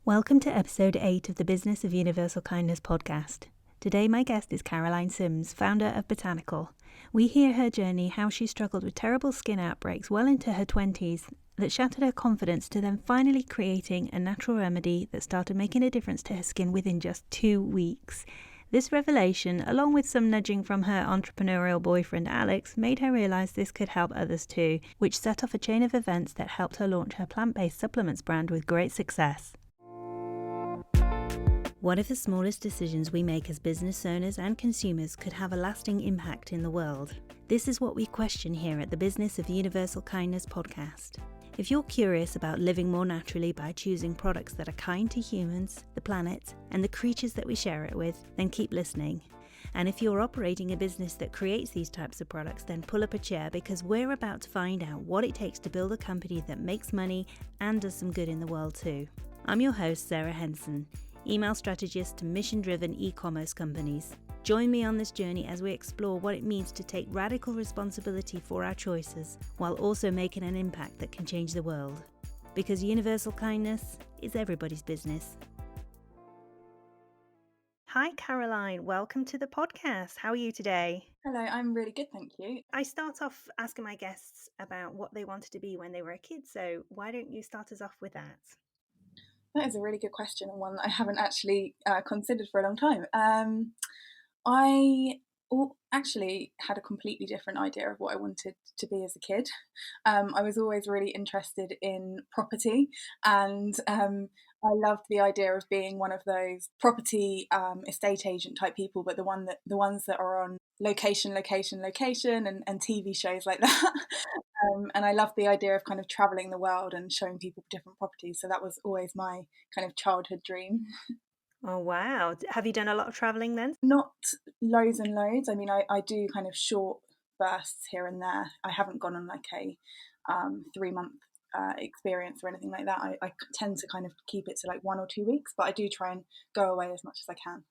Welcome to episode 8 of the Business of Universal Kindness podcast. Today my guest is Caroline Sims, founder of Botanycl. We hear her journey, how she struggled with terrible skin outbreaks well into her 20s that shattered her confidence, to then finally creating a natural remedy that started making a difference to her skin within just 2 weeks. This revelation, along with some nudging from her entrepreneurial boyfriend Alex, made her realise this could help others too, which set off a chain of events that helped her launch her plant-based supplements brand with great success. What if the smallest decisions we make as business owners and consumers could have a lasting impact in the world? This is what we question here at the Business of Universal Kindness podcast. If you're curious about living more naturally by choosing products that are kind to humans, the planet, and the creatures that we share it with, then keep listening. And if you're operating a business that creates these types of products, then pull up a chair, because we're about to find out what it takes to build a company that makes money and does some good in the world too. I'm your host, Sarah Henson, email strategist to mission-driven e-commerce companies. Join me on this journey as we explore what it means to take radical responsibility for our choices, while also making an impact that can change the world. Because universal kindness is everybody's business. Hi Caroline, welcome to the podcast. How are you today? Hello, I'm really good, thank you. I start off asking my guests about what they wanted to be when they were a kid, so why don't you start us off with that? That is a really good question, and one that I haven't actually considered for a long time. I actually had a completely different idea of what I wanted to be as a kid. I was always really interested in property, and I loved the idea of being one of those property estate agent type people, but the ones that are on location, and TV shows like that. And I loved the idea of kind of traveling the world and showing people different properties. So that was always my kind of childhood dream. Oh wow, have you done a lot of travelling then? Not loads and loads. I mean, I do kind of short bursts here and there. I haven't gone on like a 3-month experience or anything like that. I tend to kind of keep it to like 1 or 2 weeks, but I do try and go away as much as I can.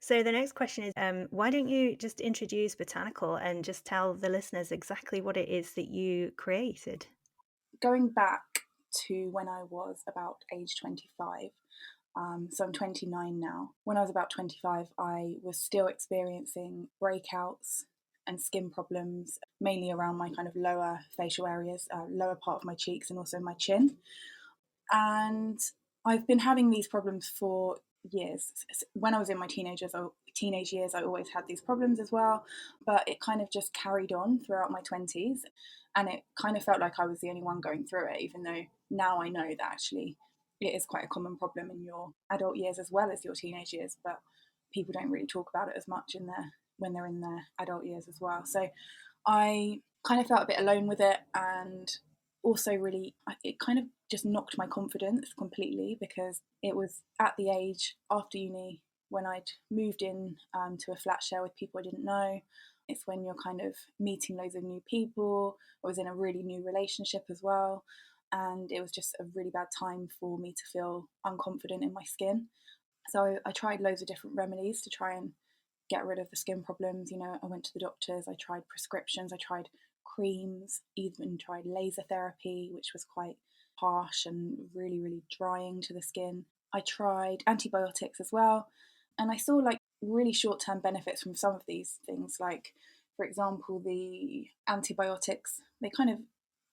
So the next question is, why don't you just introduce Botanycl and just tell the listeners exactly what it is that you created? Going back to when I was about age 25, so I'm 29 now. When I was about 25, I was still experiencing breakouts and skin problems, mainly around my kind of lower facial areas, lower part of my cheeks, and also my chin. And I've been having these problems for years. When I was in my teenage years, I always had these problems as well, but it kind of just carried on throughout my 20s. And it kind of felt like I was the only one going through it, even though now I know that actually it is quite a common problem in your adult years as well as your teenage years, but people don't really talk about it as much when they're in their adult years as well. So I kind of felt a bit alone with it, and also really it kind of just knocked my confidence completely, because it was at the age after uni when I'd moved in to a flat share with people I didn't know. It's when you're kind of meeting loads of new people. I was in a really new relationship as well, and it was just a really bad time for me to feel unconfident in my skin. So I tried loads of different remedies to try and get rid of the skin problems. I went to the doctors, I tried prescriptions, I tried creams, even tried laser therapy, which was quite harsh and really, really drying to the skin. I tried antibiotics as well, and I saw like really short term benefits from some of these things. Like, for example, the antibiotics, they kind of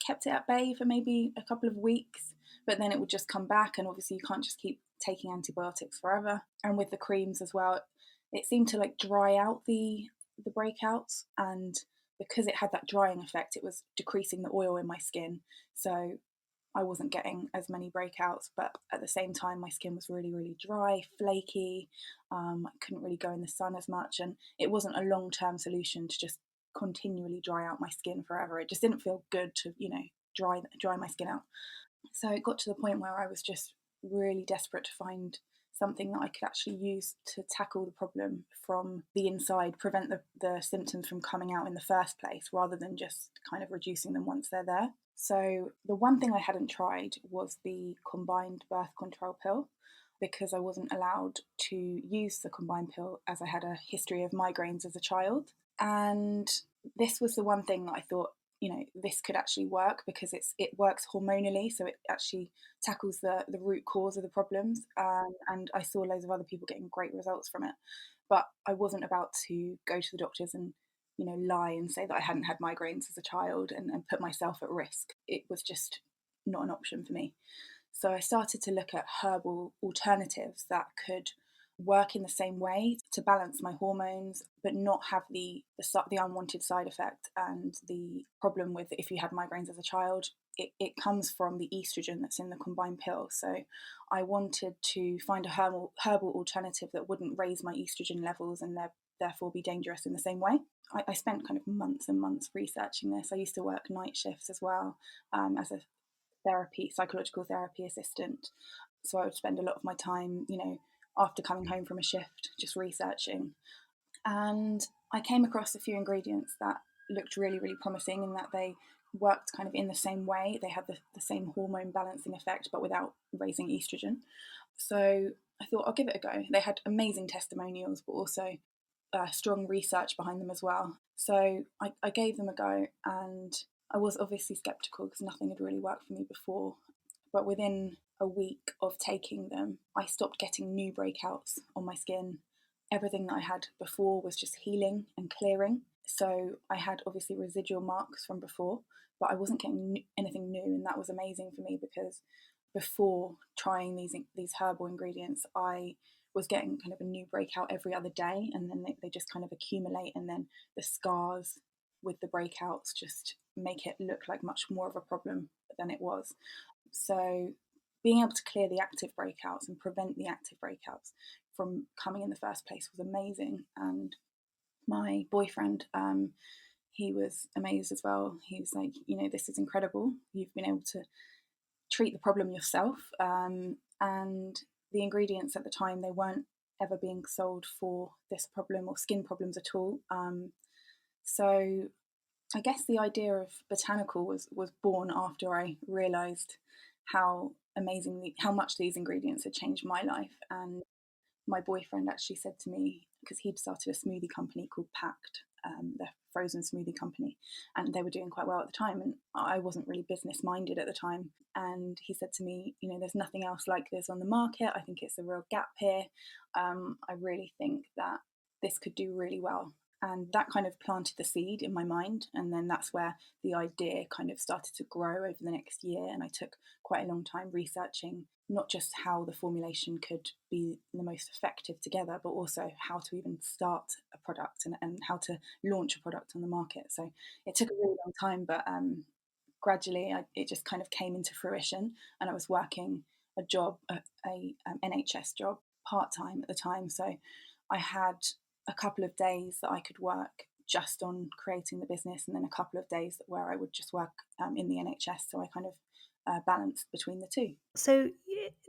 kept it at bay for maybe a couple of weeks, but then it would just come back, and obviously you can't just keep taking antibiotics forever. And with the creams as well, it seemed to like dry out the breakouts, and because it had that drying effect, it was decreasing the oil in my skin, so I wasn't getting as many breakouts, but at the same time my skin was really, really dry, flaky. I couldn't really go in the sun as much, and it wasn't a long-term solution to just continually dry out my skin forever. It just didn't feel good to dry my skin out. So it got to the point where I was just really desperate to find something that I could actually use to tackle the problem from the inside, prevent the symptoms from coming out in the first place, rather than just kind of reducing them once they're there. So the one thing I hadn't tried was the combined birth control pill, because I wasn't allowed to use the combined pill as I had a history of migraines as a child. And this was the one thing that I thought, this could actually work because it works hormonally, so it actually tackles the root cause of the problems. And I saw loads of other people getting great results from it, but I wasn't about to go to the doctors and lie and say that I hadn't had migraines as a child and put myself at risk. It was just not an option for me. So I started to look at herbal alternatives that could work in the same way to balance my hormones, but not have the unwanted side effect and the problem with if you had migraines as a child. It comes from the estrogen that's in the combined pill. So I wanted to find a herbal alternative that wouldn't raise my estrogen levels and therefore be dangerous in the same way. I spent kind of months and months researching this. I used to work night shifts as well, as a psychological therapy assistant. So I would spend a lot of my time, after coming home from a shift, just researching. And I came across a few ingredients that looked really, really promising in that they worked kind of in the same way. They had the same hormone balancing effect, but without raising estrogen. So I thought I'll give it a go. They had amazing testimonials, but also strong research behind them as well. So I gave them a go, and I was obviously skeptical because nothing had really worked for me before. But within a week of taking them, I stopped getting new breakouts on my skin. Everything that I had before was just healing and clearing. So I had obviously residual marks from before, but I wasn't getting anything new, and that was amazing for me because before trying these herbal ingredients, I was getting kind of a new breakout every other day, and then they just kind of accumulate, and then the scars with the breakouts just make it look like much more of a problem than it was. So being able to clear the active breakouts and prevent the active breakouts from coming in the first place was amazing. And my boyfriend, he was amazed as well. He was like, this is incredible. You've been able to treat the problem yourself. And the ingredients at the time, they weren't ever being sold for this problem or skin problems at all. So I guess the idea of Botanycl was born after I realised how how much these ingredients had changed my life. And my boyfriend actually said to me, because he'd started a smoothie company called Pact, the frozen smoothie company, and they were doing quite well at the time, and I wasn't really business minded at the time. And he said to me, there's nothing else like this on the market. I think it's a real gap here. I really think that this could do really well. And that kind of planted the seed in my mind. And then that's where the idea kind of started to grow over the next year. And I took quite a long time researching not just how the formulation could be the most effective together, but also how to even start a product and how to launch a product on the market. So it took a really long time, but gradually it just kind of came into fruition. And I was working a job, a NHS job, part-time at the time. So I had a couple of days that I could work just on creating the business, and then a couple of days where I would just work in the NHS. So I kind of balanced between the two. So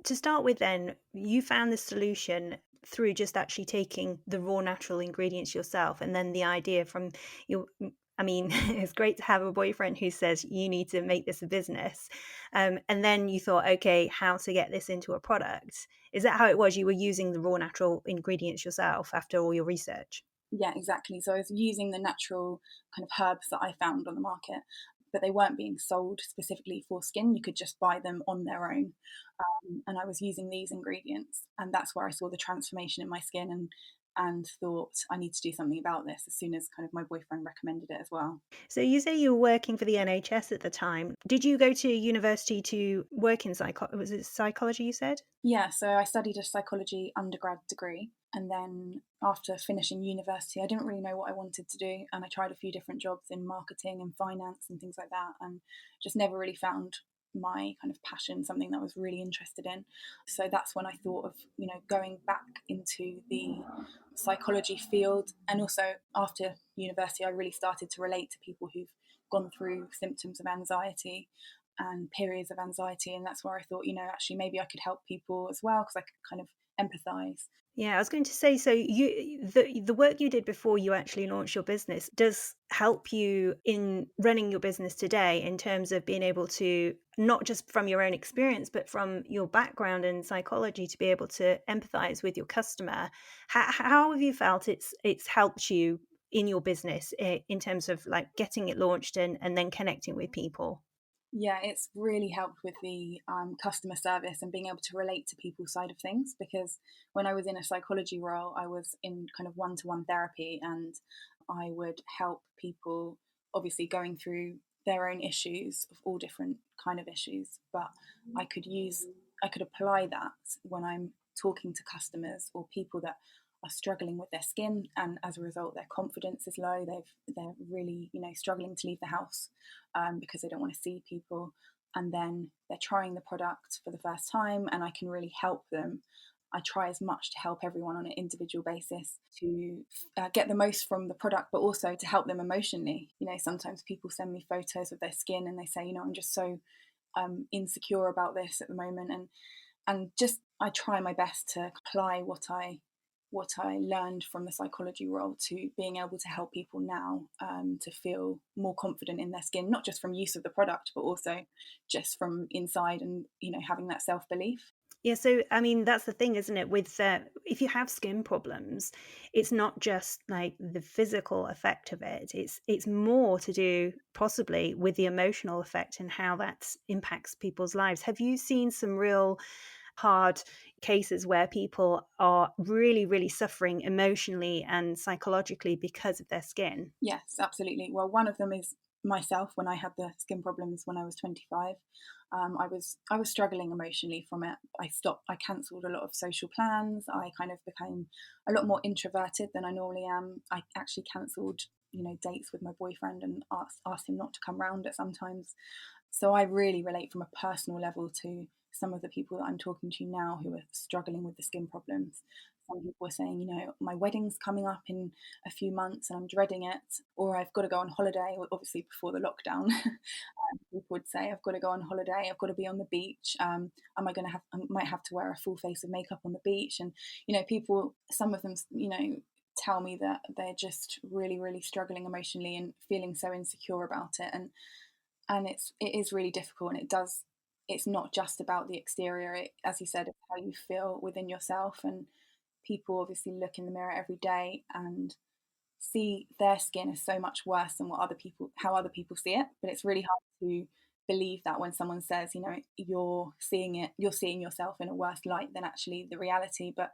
to start with then, you found the solution through just actually taking the raw natural ingredients yourself, and then the idea from your I mean, it's great to have a boyfriend who says you need to make this a business. And then you thought, okay, how to get this into a product? Is that how it was? You were using the raw natural ingredients yourself after all your research? Yeah, exactly. So I was using the natural kind of herbs that I found on the market, but they weren't being sold specifically for skin. You could just buy them on their own. And I was using these ingredients, and that's where I saw the transformation in my skin, and thought I need to do something about this as soon as kind of my boyfriend recommended it as well. So you say you were working for the NHS at the time. Did you go to university to work in was it psychology you said? Yeah, so I studied a psychology undergrad degree, and then after finishing university, I didn't really know what I wanted to do, and I tried a few different jobs in marketing and finance and things like that, and just never really found my kind of passion, something that I was really interested in. So that's when I thought of, going back into the psychology field. And also after university, I really started to relate to people who've gone through symptoms of anxiety and periods of anxiety. And that's where I thought, actually maybe I could help people as well, because I could kind of empathize. Yeah, I was going to say, so the work you did before you actually launched your business does help you in running your business today in terms of being able to, not just from your own experience, but from your background in psychology, to be able to empathize with your customer. How have you felt it's helped you in your business in terms of like getting it launched and then connecting with people? Yeah, it's really helped with the customer service and being able to relate to people's side of things. Because when I was in a psychology role, I was in kind of one-to-one therapy, and I would help people, obviously going through their own issues of all different kind of issues. But I could use, I could apply that when I'm talking to customers or people that are struggling with their skin, and as a result, their confidence is low. They're really, struggling to leave the house because they don't want to see people. And then they're trying the product for the first time, and I can really help them. I try as much to help everyone on an individual basis to get the most from the product, but also to help them emotionally. Sometimes people send me photos of their skin and they say, I'm just so insecure about this at the moment, and just I try my best to apply what I learned from the psychology role to being able to help people now to feel more confident in their skin, not just from use of the product, but also just from inside and, having that self belief. Yeah, so I mean that's the thing, isn't it? With if you have skin problems, it's not just like the physical effect of it. It's more to do possibly with the emotional effect and how that impacts people's lives. Have you seen some real hard cases where people are really, really suffering emotionally and psychologically because of their skin? Yes, absolutely. Well, one of them is myself. When I had the skin problems when I was 25, I was struggling emotionally from it. I cancelled a lot of social plans. I kind of became a lot more introverted than I normally am. I actually cancelled, dates with my boyfriend and asked him not to come round at sometimes. So I really relate from a personal level to some of the people that I'm talking to now who are struggling with the skin problems. Some people are saying, my wedding's coming up in a few months and I'm dreading it, or I've got to go on holiday, obviously before the lockdown. People would say, I've got to go on holiday, I've got to be on the beach. I might have to wear a full face of makeup on the beach. And, people, some of them, tell me that they're just really, really struggling emotionally and feeling so insecure about it. And it is really difficult, and it's not just about the exterior. As you said, it's how you feel within yourself. And people obviously look in the mirror every day and see their skin is so much worse than how other people see it. But it's really hard to believe that when someone says, you're seeing yourself in a worse light than actually the reality. But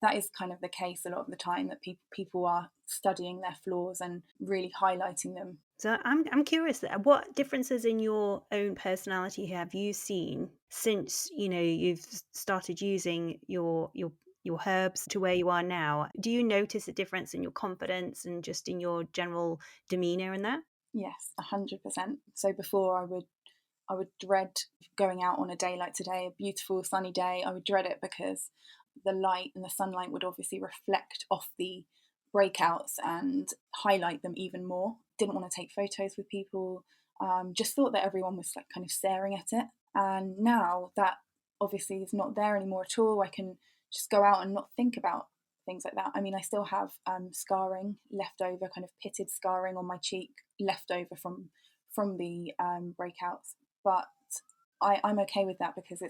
that is kind of the case a lot of the time, that people are studying their flaws and really highlighting them. So I'm curious, what differences in your own personality have you seen since you've started using your herbs to where you are now? Do you notice a difference in your confidence and just in your general demeanor in that? Yes, 100%. So before I would dread going out on a day like today, a beautiful sunny day. I would dread it because the light and the sunlight would obviously reflect off the breakouts and highlight them even more. Didn't want to take photos with people. Just thought that everyone was like kind of staring at it. And now that obviously is not there anymore at all, I can just go out and not think about things like that. I mean, I still have scarring left over, kind of pitted scarring on my cheek left over from the breakouts, but I'm okay with that because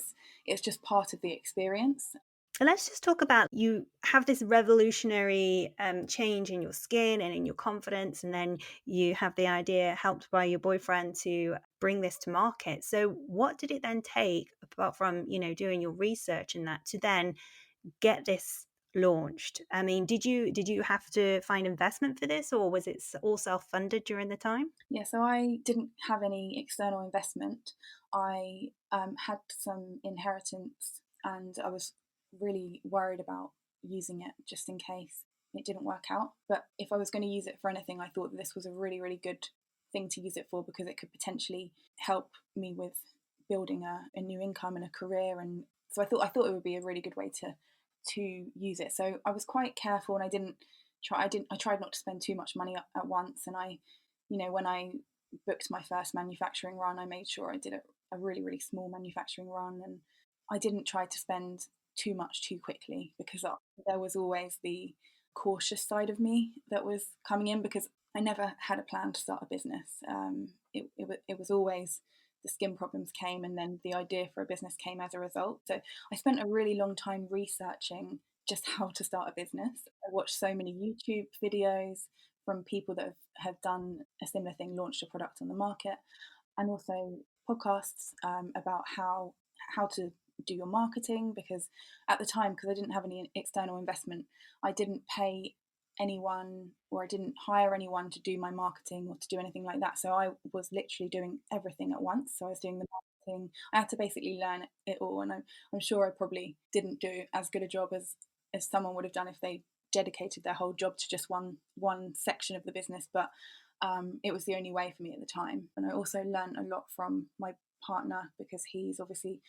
it's just part of the experience. And let's just talk about, you have this revolutionary change in your skin and in your confidence, and then you have the idea, helped by your boyfriend, to bring this to market. So, what did it then take, apart from doing your research and that, to then get this launched? I mean, did you have to find investment for this, or was it all self funded during the time? Yeah, so I didn't have any external investment. I had some inheritance, and I was really worried about using it just in case it didn't work out. But if I was going to use it for anything, I thought that this was a really, really good thing to use it for, because it could potentially help me with building a new income and a career. And so I thought it would be a really good way to use it. So I was quite careful, and I tried not to spend too much money at once. And when I booked my first manufacturing run, I made sure I did a really, really small manufacturing run, and I didn't try to spend too much too quickly, because there was always the cautious side of me that was coming in, because I never had a plan to start a business. It was always the skin problems came, and then the idea for a business came as a result. So I spent a really long time researching just how to start a business. I watched so many YouTube videos, from people that have done a similar thing, launched a product on the market, and also podcasts about how to do your marketing, because at the time, because I didn't have any external investment, I didn't pay anyone, or I didn't hire anyone to do my marketing or to do anything like that. So I was literally doing everything at once. So I was doing the marketing. I had to basically learn it all, and I'm sure I probably didn't do as good a job as someone would have done if they dedicated their whole job to just one section of the business. But it was the only way for me at the time. And I also learned a lot from my partner, because he's obviously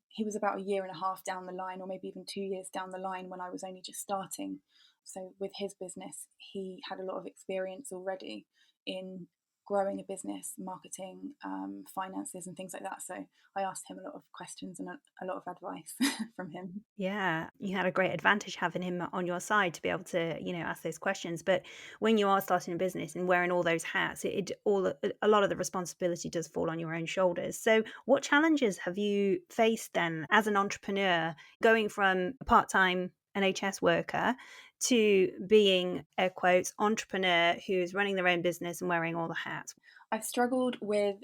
he was about a year and a half down the line, or maybe even 2 years down the line, when I was only just starting. So with his business, he had a lot of experience already in growing a business, marketing, finances, and things like that. So I asked him a lot of questions and a lot of advice from him. Yeah, you had a great advantage having him on your side to be able to, ask those questions. But when you are starting a business and wearing all those hats, a lot of the responsibility does fall on your own shoulders. So, what challenges have you faced then as an entrepreneur, going from a part-time NHS worker to being, air quotes, entrepreneur who's running their own business and wearing all the hats? I've struggled with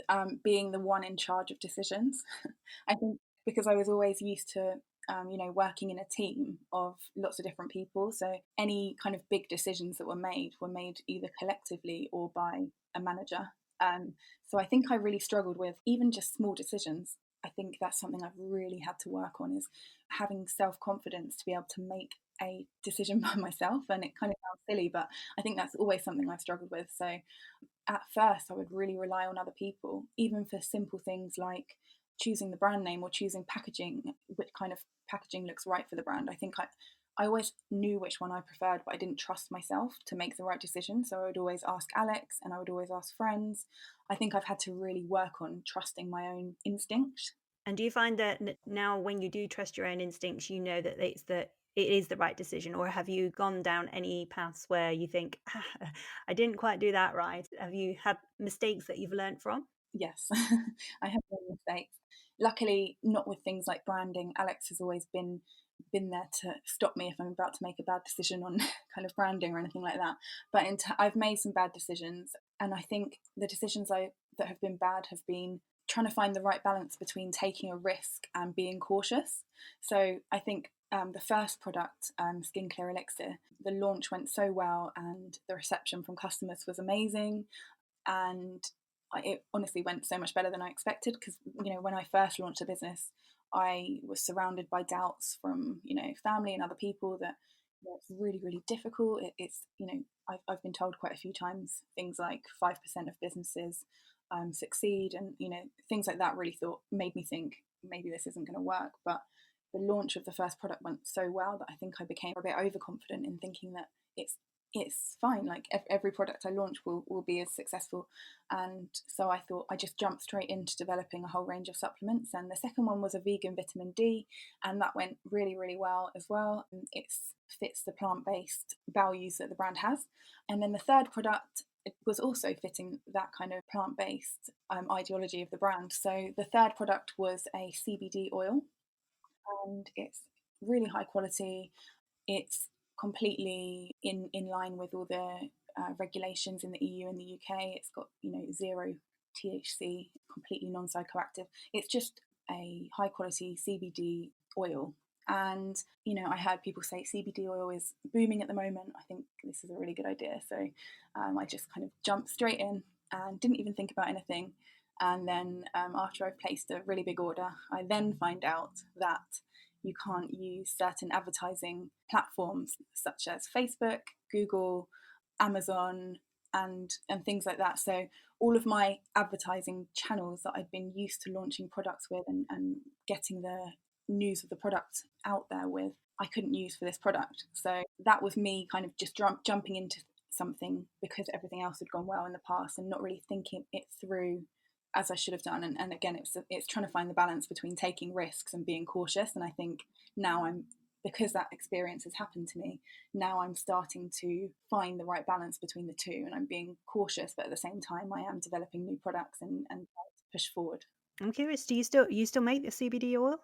being the one in charge of decisions. I think because I was always used to, working in a team of lots of different people. So any kind of big decisions that were made either collectively or by a manager. So I think I really struggled with even just small decisions. I think that's something I've really had to work on, is having self confidence to be able to make a decision by myself. And it kind of sounds silly, but I think that's always something I've struggled with. So at first I would really rely on other people, even for simple things like choosing the brand name or choosing packaging, which kind of packaging looks right for the brand. I always knew which one I preferred, but I didn't trust myself to make the right decision. So I would always ask Alex, and I would always ask friends. I think I've had to really work on trusting my own instinct. And do you find that now, when you do trust your own instincts, you know that it is the right decision, or have you gone down any paths where you think, I didn't quite do that right? Have you had mistakes that you've learned from? Yes, I have made mistakes. Luckily, not with things like branding. Alex has always been there to stop me if I'm about to make a bad decision on kind of branding or anything like that. But I've made some bad decisions, and I think the decisions that have been bad have been trying to find the right balance between taking a risk and being cautious. So I think the first product, Skin Clear Elixr, the launch went so well, and the reception from customers was amazing, and it honestly went so much better than I expected, because when I first launched the business, I was surrounded by doubts from family and other people that it's really really difficult. It's I've been told quite a few times things like 5% of businesses succeed, and things like that really made me think maybe this isn't going to work. But the launch of the first product went so well that I think I became a bit overconfident in thinking that it's fine. Like every product I launch will be as successful. And so I thought I just jumped straight into developing a whole range of supplements. And the second one was a vegan vitamin D, and that went really, really well as well. It fits the plant based values that the brand has. And then the third product, it was also fitting that kind of plant based ideology of the brand. So the third product was a CBD oil, and it's really high quality. It's completely in line with all the regulations in the EU and the UK. It's got zero THC, completely non psychoactive. It's just a high quality CBD oil. And I heard people say CBD oil is booming at the moment. I think this is a really good idea. So I just kind of jumped straight in and didn't even think about anything. And then after I've placed a really big order, I then find out that you can't use certain advertising platforms such as Facebook, Google, Amazon, and things like that. So all of my advertising channels that I'd been used to launching products with, and getting the news of the product out there with, I couldn't use for this product. So that was me kind of just jumping into something because everything else had gone well in the past, and not really thinking it through as I should have done. And again, it's trying to find the balance between taking risks and being cautious. And I think now because that experience has happened to me, now I'm starting to find the right balance between the two, and I'm being cautious, but at the same time I am developing new products and push forward. I'm curious, do you still make the CBD oil?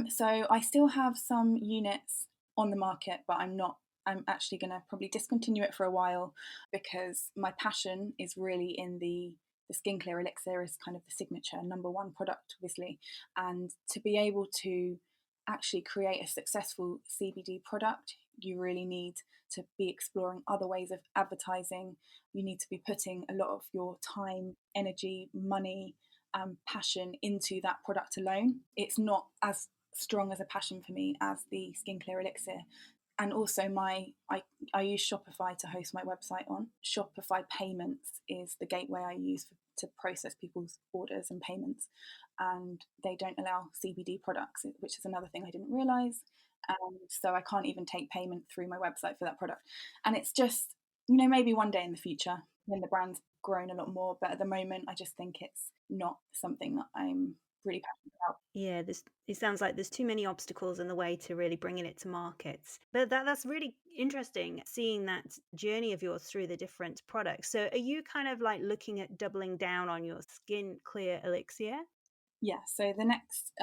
So I still have some units on the market, but I'm not I'm actually going to probably discontinue it for a while, because my passion is really in the Skin Clear Elixr is kind of the signature number one product, obviously. And to be able to actually create a successful CBD product, you really need to be exploring other ways of advertising. You need to be putting a lot of your time, energy, money, passion into that product alone. It's not as strong as a passion for me as the Skin Clear Elixr. And also I use Shopify to host my website on. Shopify payments is the gateway I use to process people's orders and payments, and they don't allow CBD products, which is another thing I didn't realize. So I can't even take payment through my website for that product. And it's just, maybe one day in the future when the brand's grown a lot more, but at the moment I just think it's not something that I'm really passionate about. Yeah, it sounds like there's too many obstacles in the way to really bringing it to markets. But that's really interesting, seeing that journey of yours through the different products. So are you kind of like looking at doubling down on your Skin Clear Elixir? Yeah, so the next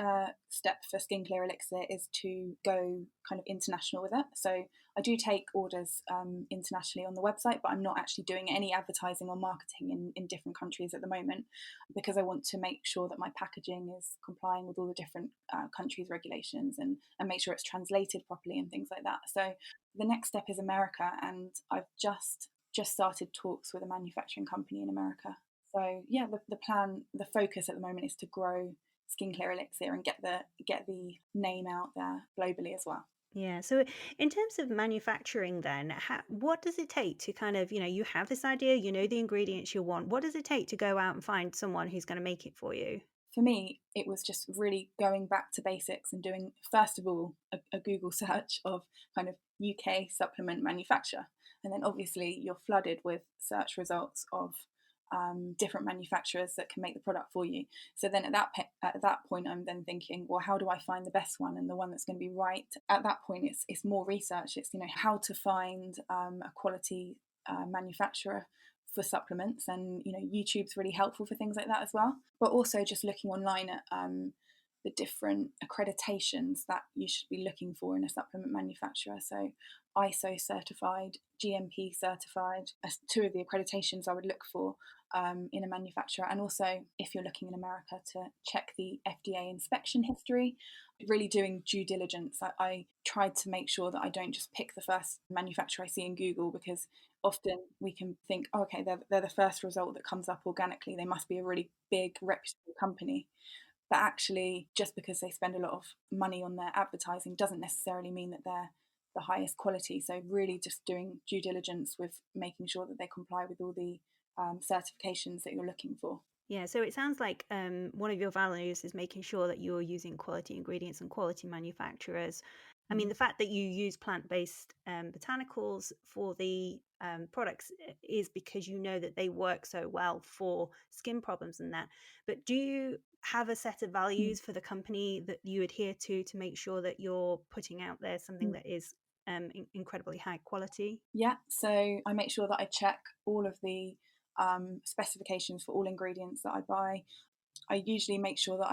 step for Skin Clear Elixr is to go kind of international with it. So I do take orders internationally on the website, but I'm not actually doing any advertising or marketing in different countries at the moment, because I want to make sure that my packaging is complying with all the different countries' regulations, and make sure it's translated properly and things like that. So the next step is America, and I've just started talks with a manufacturing company in America. So yeah, the plan, the focus at the moment is to grow Skin Clear Elixr and get the name out there globally as well. Yeah. So in terms of manufacturing, then, what does it take to kind of, you have this idea, the ingredients you want. What does it take to go out and find someone who's going to make it for you? For me, it was just really going back to basics and doing, first of all, a Google search of kind of UK supplement manufacturer. And then obviously you're flooded with search results of different manufacturers that can make the product for you. So then at that point, I'm then thinking, well, how do I find the best one and the one that's going to be right? At that point, it's more research. It's how to find a quality manufacturer for supplements, and YouTube's really helpful for things like that as well. But also just looking online at the different accreditations that you should be looking for in a supplement manufacturer. So ISO certified, GMP certified, two of the accreditations I would look for in a manufacturer. And also, if you're looking in America, to check the FDA inspection history, really doing due diligence. I tried to make sure that I don't just pick the first manufacturer I see in Google, because often we can think, oh, okay, they're the first result that comes up organically, they must be a really big, reputable company. But actually, just because they spend a lot of money on their advertising doesn't necessarily mean that they're the highest quality. So really just doing due diligence with making sure that they comply with all the certifications that you're looking for. Yeah, so it sounds like one of your values is making sure that you're using quality ingredients and quality manufacturers. I mean, the fact that you use plant-based botanicals for the products is because you know that they work so well for skin problems and that. But do you have a set of values for the company that you adhere to make sure that you're putting out there something that is incredibly high quality? Yeah, so I make sure that I check all of the specifications for all ingredients that I buy. I usually make sure that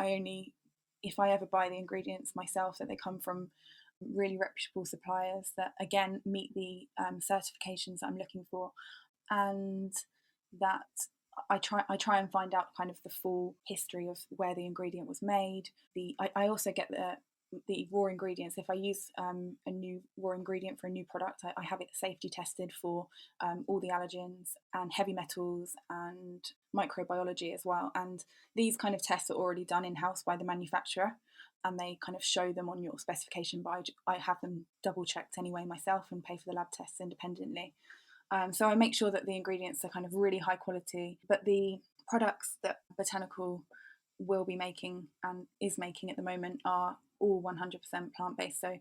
if I ever buy the ingredients myself, that they come from really reputable suppliers that again meet the certifications that I'm looking for, and that I try and find out kind of the full history of where the ingredient was made. I also get the raw ingredients. If I use a new raw ingredient for a new product, I have it safety tested for all the allergens and heavy metals and microbiology as well. And these kind of tests are already done in-house by the manufacturer, and they kind of show them on your specification, but I have them double checked anyway myself and pay for the lab tests independently. So I make sure that the ingredients are kind of really high quality, but the products that Botanycl will be making and is making at the moment are all 100% plant-based. So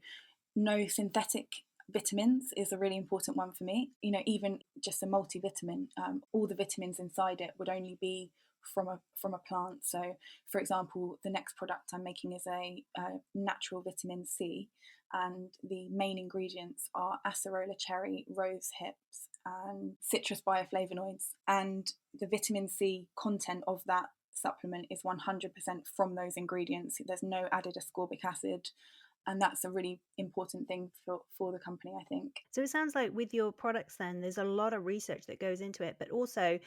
no synthetic vitamins is a really important one for me. Even just a multivitamin, all the vitamins inside it would only be from a plant. So, for example, the next product I'm making is a natural vitamin C, and the main ingredients are acerola cherry, rose hips, and citrus bioflavonoids. And the vitamin C content of that supplement is 100% from those ingredients. There's no added ascorbic acid. And that's a really important thing for the company, I think. So it sounds like with your products then, there's a lot of research that goes into it, but also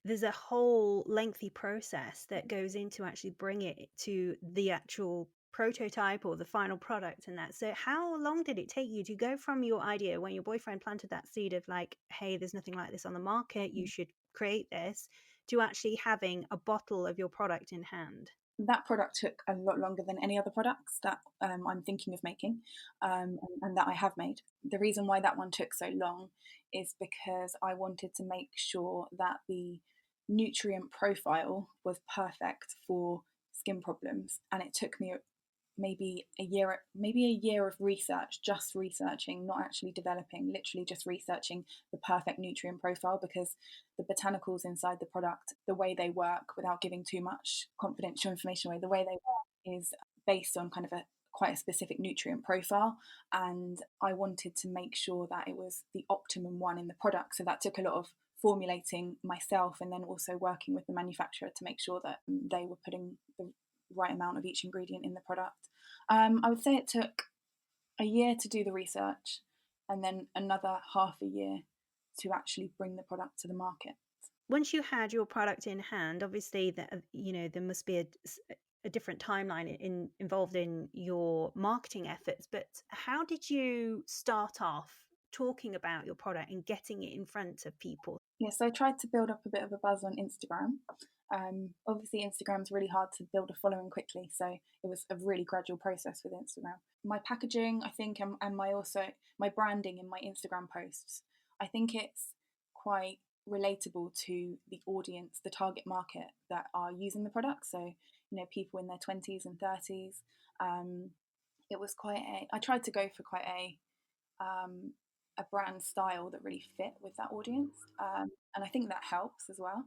there's a whole lengthy process that goes into actually bring it to the actual prototype or the final product and that. So how long did it take you to go from your idea when your boyfriend planted that seed of like, hey, there's nothing like this on the market, you should create this, to actually having a bottle of your product in hand? That product took a lot longer than any other products that I'm thinking of making, and that I have made. The reason why that one took so long is because I wanted to make sure that the nutrient profile was perfect for skin problems, and it took me maybe a year of research, just researching, not actually developing, literally just researching the perfect nutrient profile, because the botanicals inside the product, the way they work, without giving too much confidential information away, the way they work is based on kind of a quite a specific nutrient profile, and I wanted to make sure that it was the optimum one in the product. So that took a lot of formulating myself, and then also working with the manufacturer to make sure that they were putting the right amount of each ingredient in the product. I would say it took a year to do the research, and then another half a year to actually bring the product to the market. Once you had your product in hand, obviously that there must be a different timeline involved in your marketing efforts. But how did you start off talking about your product and getting it in front of people? Yeah, so I tried to build up a bit of a buzz on Instagram. Obviously, Instagram's really hard to build a following quickly, so it was a really gradual process with Instagram. My packaging, I think, and my branding in my Instagram posts, I think it's quite relatable to the audience, the target market that are using the product. So, people in their 20s and 30s. It was I tried to go for quite a brand style that really fit with that audience. And I think that helps as well.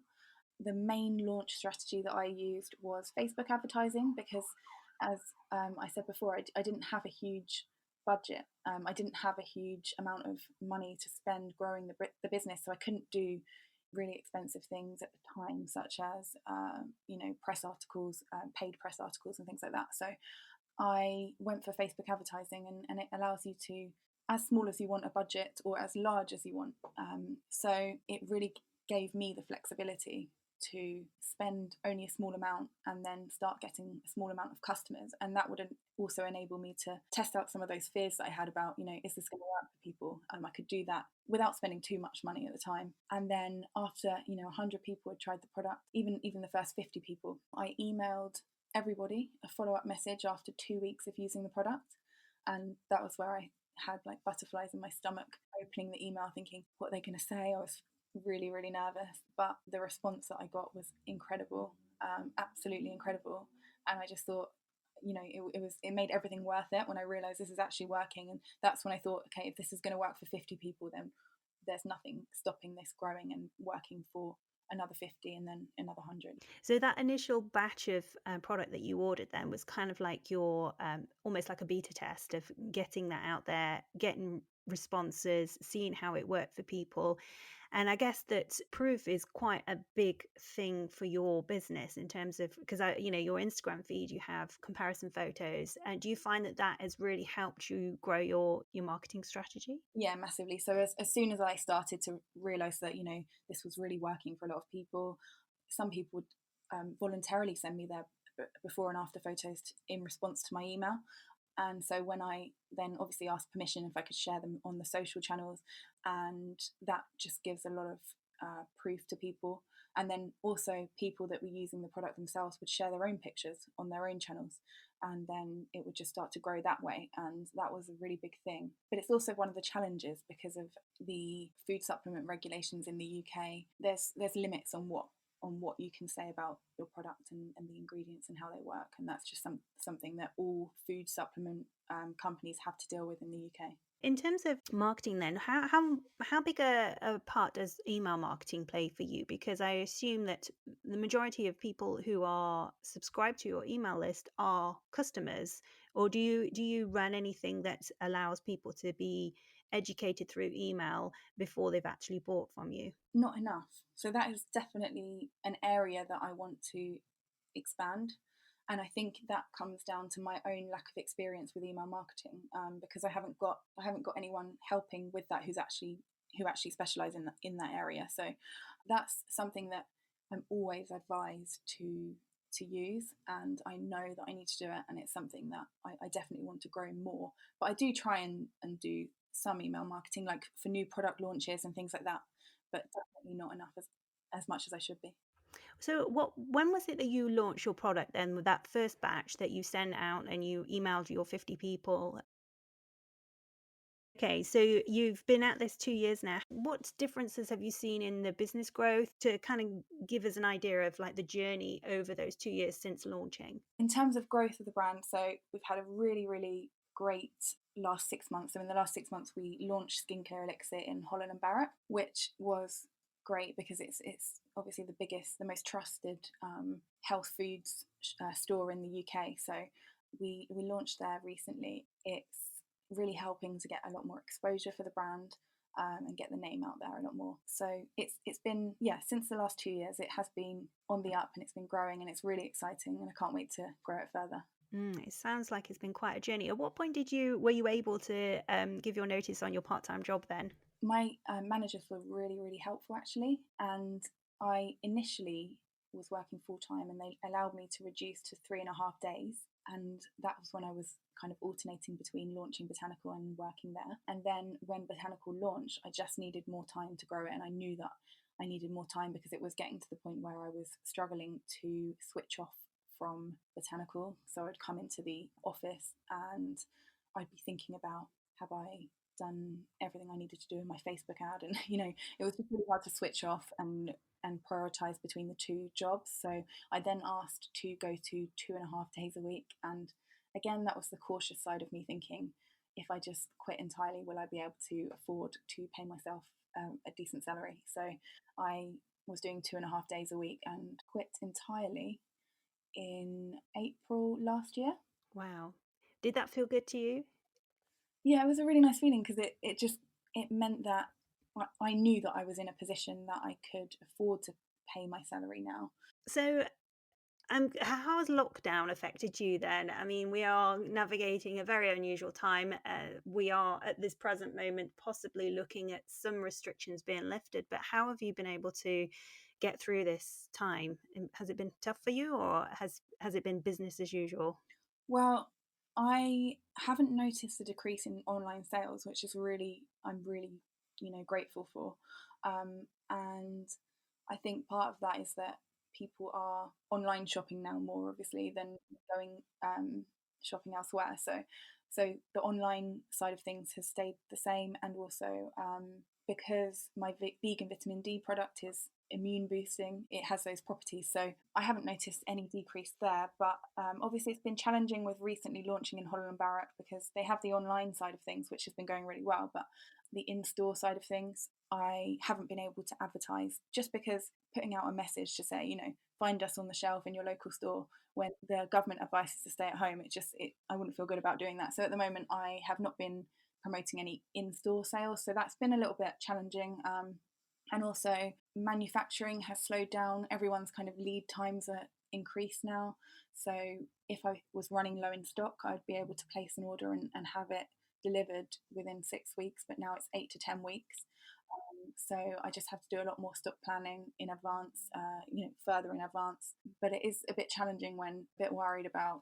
The main launch strategy that I used was Facebook advertising, because, as I said before, I didn't have a huge budget. I didn't have a huge amount of money to spend growing the business, so I couldn't do really expensive things at the time, such as press articles, paid press articles, and things like that. So I went for Facebook advertising, and it allows you to, as small as you want a budget or as large as you want. So it really gave me the flexibility to spend only a small amount and then start getting a small amount of customers. And that would also enable me to test out some of those fears that I had about, is this going to work for people? I could do that without spending too much money at the time. And then after, 100 people had tried the product, even the first 50 people, I emailed everybody a follow-up message after 2 weeks of using the product. And that was where I had like butterflies in my stomach opening the email, thinking, what are they going to say? I was really, really nervous, but the response that I got was incredible, absolutely incredible. And I just thought, it made everything worth it when I realized this is actually working. And that's when I thought, okay, if this is going to work for 50 people, then there's nothing stopping this growing and working for another 50 and then another 100. So that initial batch of product that you ordered then was kind of like your almost like a beta test of getting that out there, getting responses, seeing how it worked for people. And I guess that proof is quite a big thing for your business in terms of, because your Instagram feed, you have comparison photos. And do you find that has really helped you grow your marketing strategy? Yeah, massively. So as soon as I started to realize that, this was really working for a lot of people, some people would voluntarily send me their before and after photos in response to my email. And so when I then obviously asked permission if I could share them on the social channels, and that just gives a lot of proof to people. And then also people that were using the product themselves would share their own pictures on their own channels, and then it would just start to grow that way. And that was a really big thing. But it's also one of the challenges because of the food supplement regulations in the UK. There's limits on what you can say about your product and the ingredients and how they work. And that's just something that all food supplement companies have to deal with in the UK. In terms of marketing then, how big a part does email marketing play for you? Because I assume that the majority of people who are subscribed to your email list are customers, or do you run anything that allows people to be educated through email before they've actually bought from you? Not enough. So that is definitely an area that I want to expand. And I think that comes down to my own lack of experience with email marketing, because I haven't got anyone helping with that who actually specialise in that area. So that's something that I'm always advised to use, and I know that I need to do it, and it's something that I definitely want to grow more. But I do try and do some email marketing, like for new product launches and things like that, but definitely not enough as much as I should be. So when was it that you launched your product then, with that first batch that you sent out and you emailed your 50 people? Okay, so you've been at this 2 years now. What differences have you seen in the business growth, to kind of give us an idea of like the journey over those 2 years since launching? In terms of growth of the brand, so we've had a really, really great last 6 months. So in the last 6 months, we launched Skin Clear Elixr in Holland and Barrett, which was great because it's obviously the biggest, the most trusted health foods store in the UK. So we launched there recently. It's really helping to get a lot more exposure for the brand, and get the name out there a lot more. So it's been, yeah, since the last 2 years, it has been on the up, and it's been growing, and it's really exciting, and I can't wait to grow it further. It sounds like it's been quite a journey. At what point were you able to give your notice on your part-time job then? My managers were really, really helpful actually, and I initially was working full time, and they allowed me to reduce to 3.5 days, and that was when I was kind of alternating between launching Botanycl and working there. And then when Botanycl launched, I just needed more time to grow it, and I knew that I needed more time because it was getting to the point where I was struggling to switch off from Botanycl. So I'd come into the office and I'd be thinking about, have I done everything I needed to do in my Facebook ad? And it was just really hard to switch off and prioritize between the two jobs. So I then asked to go to 2.5 days a week, and again, that was the cautious side of me thinking, if I just quit entirely, will I be able to afford to pay myself a decent salary? So I was doing 2.5 days a week and quit entirely in April last year. Wow. Did that feel good to you? Yeah, it was a really nice feeling because it meant that I knew that I was in a position that I could afford to pay my salary now. So, how has lockdown affected you then? I mean, we are navigating a very unusual time. We are at this present moment possibly looking at some restrictions being lifted, but how have you been able to get through this time? Has it been tough for you, or has it been business as usual? Well, I haven't noticed a decrease in online sales, which is I'm really, grateful for. And I think part of that is that people are online shopping now more, obviously, than going shopping elsewhere. So the online side of things has stayed the same, and also because my vegan vitamin D product is immune boosting, it has those properties. So I haven't noticed any decrease there. But obviously, it's been challenging with recently launching in Holland and Barrett because they have the online side of things, which has been going really well. But the in-store side of things, I haven't been able to advertise, just because putting out a message to say, find us on the shelf in your local store when the government advice is to stay at home, I wouldn't feel good about doing that. So at the moment, I have not been promoting any in-store sales, so that's been a little bit challenging. And also, manufacturing has slowed down. Everyone's kind of lead times are increased now. So if I was running low in stock, I'd be able to place an order and have it delivered within 6 weeks, but now it's 8 to 10 weeks. So I just have to do a lot more stock planning in advance, further in advance. But it is a bit challenging when a bit worried about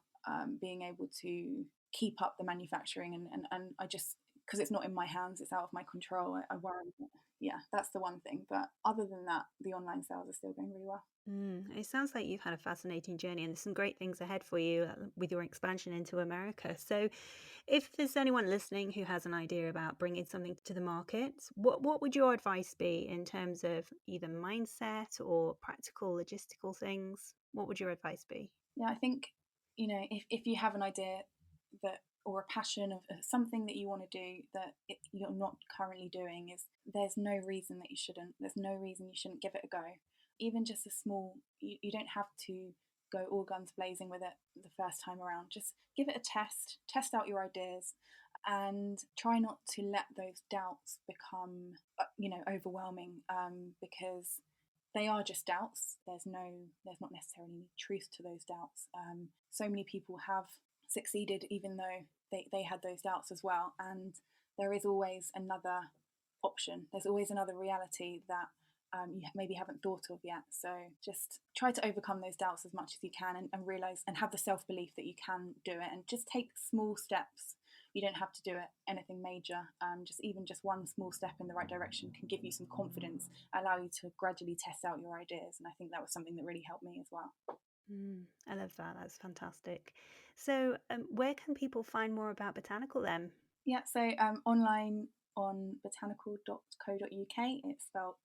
being able to keep up the manufacturing, and I just, because it's not in my hands, it's out of my control. I worry. Yeah, that's the one thing. But other than that, the online sales are still going really well. It sounds like you've had a fascinating journey, and there's some great things ahead for you with your expansion into America. So, if there's anyone listening who has an idea about bringing something to the market, what would your advice be in terms of either mindset or practical logistical things? What would your advice be? Yeah, I think, if you have an idea that, or a passion of something that you want to do that you're not currently doing, is there's no reason that you shouldn't. There's no reason you shouldn't give it a go. Even just a small, you don't have to go all guns blazing with it the first time around. Just give it a test out your ideas, and try not to let those doubts become, overwhelming, because they are just doubts. There's not necessarily any truth to those doubts. So many people have succeeded even though they had those doubts as well, and there is always another option. There's always another reality that you maybe haven't thought of yet. So just try to overcome those doubts as much as you can, and realize and have the self-belief that you can do it, and just take small steps. You don't have to do it anything major. Just one small step in the right direction can give you some confidence, allow you to gradually test out your ideas. And I think that was something that really helped me as well. I love that. That's fantastic. So where can people find more about Botanycl then? Yeah, so online on botanycl.co.uk. It's spelled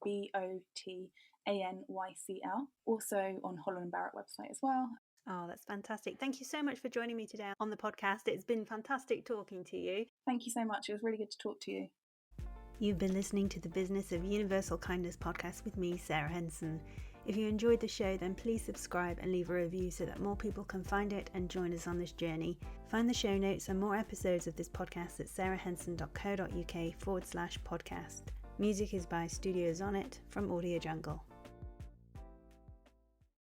Botanycl. Also on Holland & Barrett website as well. Oh, that's fantastic. Thank you so much for joining me today on the podcast. It's been fantastic talking to you. Thank you so much. It was really good to talk to you. You've been listening to the Business of Universal Kindness podcast with me, Sarah Henson. If you enjoyed the show, then please subscribe and leave a review so that more people can find it and join us on this journey. Find the show notes and more episodes of this podcast at sarahhenson.co.uk/podcast. Music is by Studios On It from Audio Jungle.